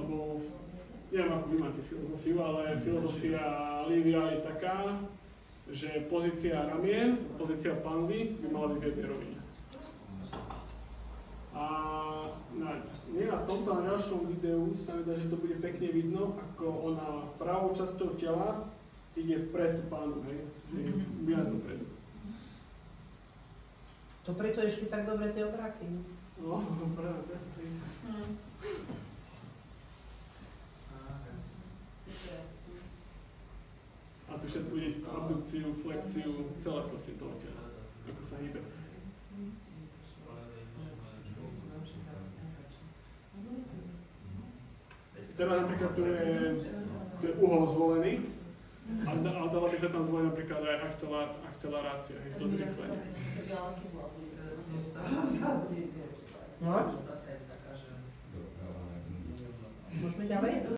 lebo neviem, ako vy máte filozofiu, ale filozofia Livia je taká, že pozícia ramien, pozícia panvy by mala byť v jednej rovine. A nie na tomto, na ďalšom videu sa mi dá, že to bude pekne vidno, ako ona pravou časťou tela ide pred tú pánu, hej, že vyjazd dopredu. To preto išli tak dobre tie obráky. No, práve. A tu všetko vidíte abdukciu, flexiu, celé proste toho tela, ako sa hýbe. Teraz napríklad tu je uhol zvolený, ale dala by sa tam zvoliť napríklad aj akcelerácia, hej, to zrýchlenie. No? Môžeme ďalej?